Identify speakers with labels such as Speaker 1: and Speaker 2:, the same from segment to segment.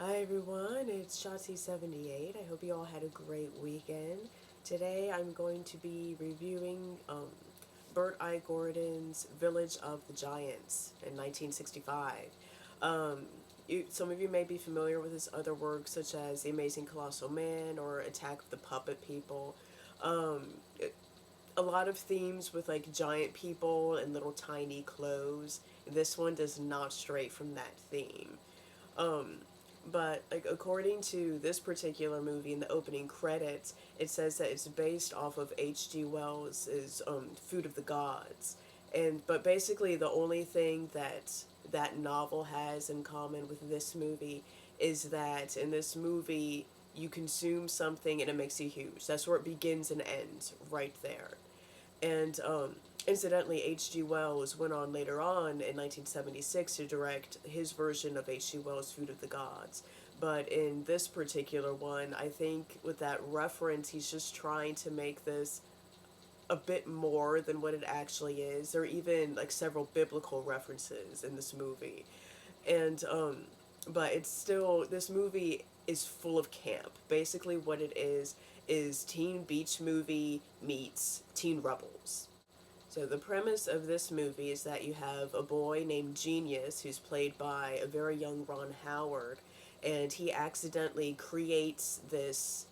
Speaker 1: Hi everyone, it's Shotzi78. I hope you all had a great weekend. Today I'm going to be reviewing Bert I. Gordon's Village of the Giants in 1965. Um, some of you may be familiar with his other works such as The Amazing Colossal Man or Attack of the Puppet People. Um, a lot of themes with like giant people and little tiny clothes. This one does not stray from that theme. Um, but like according to this particular movie in the opening credits, it says that it's based off of H.G. Wells's Food of the Gods, and but basically the only thing that that novel has in common with this movie is that in this movie you consume something and it makes you huge. That's where it begins and ends, right there. And incidentally, H.G. Wells went on later on in 1976 to direct his version of H.G. Wells' Food of the Gods. But in this particular one, I think with that reference, he's just trying to make this a bit more than what it actually is. There are even like several biblical references in this movie. And but it's still, this movie is full of camp. Basically what it is teen beach movie meets teen rebels. So the premise of this movie is that you have a boy named Genius who's played by a very young Ron Howard, and he accidentally creates this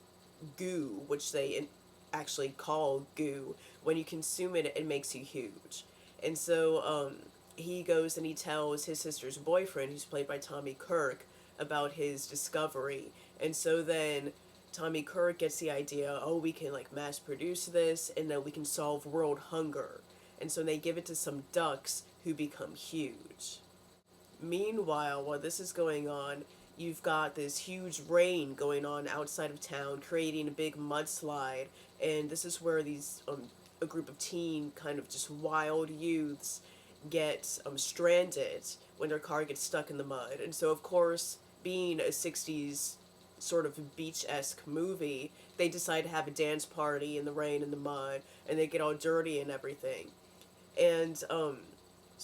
Speaker 1: goo, which they actually call goo. When you consume it, it makes you huge. And so he goes and he tells his sister's boyfriend, who's played by Tommy Kirk, about his discovery. And so then Tommy Kirk gets the idea, oh, we can like mass produce this and then we can solve world hunger. And so they give it to some ducks who become huge. Meanwhile, while this is going on, you've got this huge rain going on outside of town, creating a big mudslide, and this is where these a group of teen kind of just wild youths get stranded when their car gets stuck in the mud. And so, of course, being a 60s sort of beach-esque movie, they decide to have a dance party in the rain and the mud, and they get all dirty and everything. And so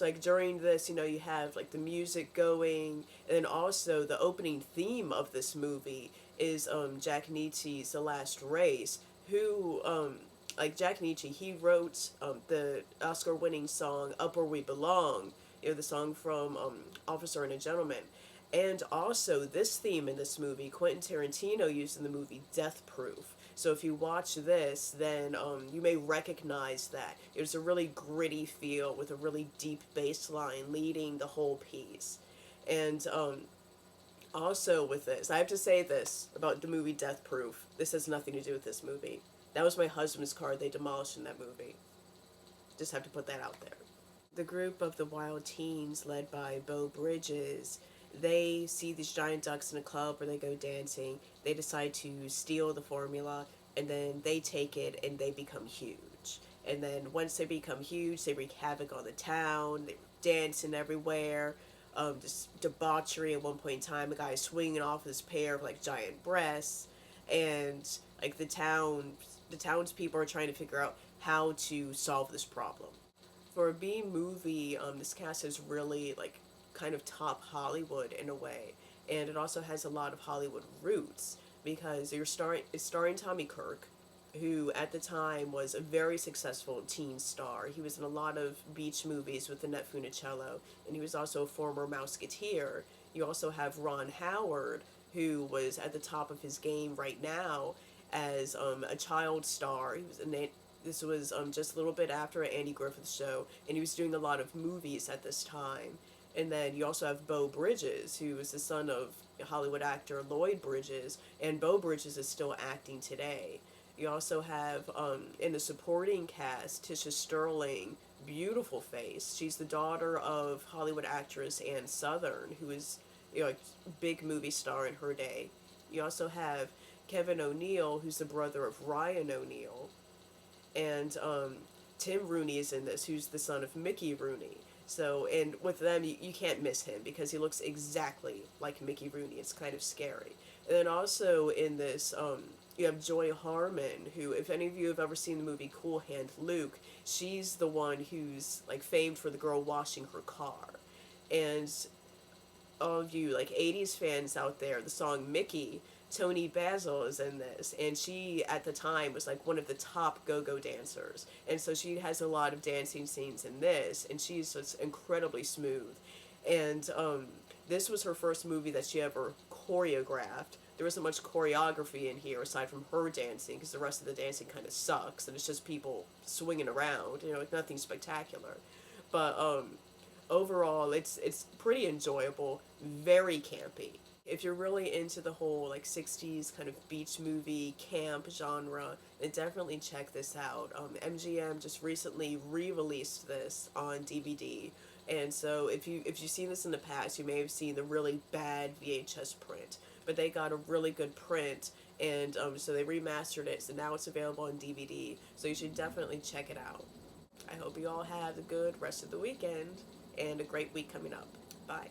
Speaker 1: like during this, you have like the music going, and then also the opening theme of this movie is Jack Nietzsche's The Last Race, who like Jack Nietzsche, he wrote the Oscar-winning song "Up Where We Belong," the song from Officer and a Gentleman. And also, this theme in this movie, Quentin Tarantino used in the movie Death Proof. So if you watch this, then you may recognize that. There's a really gritty feel with a really deep bass line leading the whole piece. And also with this, I have to say this about the movie Death Proof. This has nothing to do with this movie. That was my husband's car they demolished in that movie. Just have to put that out there. The group of the wild teens led by Beau Bridges, they see these giant ducks in a club where they go dancing. They decide to steal the formula, and then they take it and they become huge. And then once they become huge, they wreak havoc on the town. They're dancing everywhere. Just debauchery at one point in time. A guy swinging off this pair of like giant breasts, and like the townspeople are trying to figure out how to solve this problem. For a B movie, this cast is really like kind of top Hollywood in a way, and it also has a lot of Hollywood roots because it's starring Tommy Kirk, who at the time was a very successful teen star. He was in a lot of beach movies with Annette Funicello, and he was also a former Mouseketeer. You also have Ron Howard, who was at the top of his game right now as a child star. He was a this was just a little bit after Andy Griffith's show, and he was doing a lot of movies at this time. And then you also have Beau Bridges, who is the son of Hollywood actor Lloyd Bridges, and Beau Bridges is still acting today. You also have in the supporting cast Tisha Sterling, beautiful face. She's the daughter of Hollywood actress Ann Southern, who is a big movie star in her day. You also have Kevin O'Neill, who's the brother of Ryan O'Neill, and Tim Rooney is in this, who's the son of Mickey Rooney. So, and with them, you can't miss him because he looks exactly like Mickey Rooney. It's kind of scary. And then also in this, you have Joy Harmon, who, if any of you have ever seen the movie Cool Hand Luke, she's the one who's like famed for the girl washing her car. And all of you like 80s fans out there, the song Mickey, Tony Basil is in this, and she at the time was like one of the top go-go dancers, and so she has a lot of dancing scenes in this, and she's just incredibly smooth. And this was her first movie that she ever choreographed. There wasn't much choreography in here aside from her dancing, because the rest of the dancing kind of sucks, and it's just people swinging around, like nothing spectacular. But overall, it's pretty enjoyable, very campy. If you're really into the whole like 60s kind of beach movie camp genre, then definitely check this out. MGM just recently re-released this on DVD, and so if you've seen this in the past, you may have seen the really bad VHS print, but they got a really good print, and so they remastered it, so now it's available on DVD. So you should definitely check it out. I hope you all have a good rest of the weekend and a great week coming up. Bye.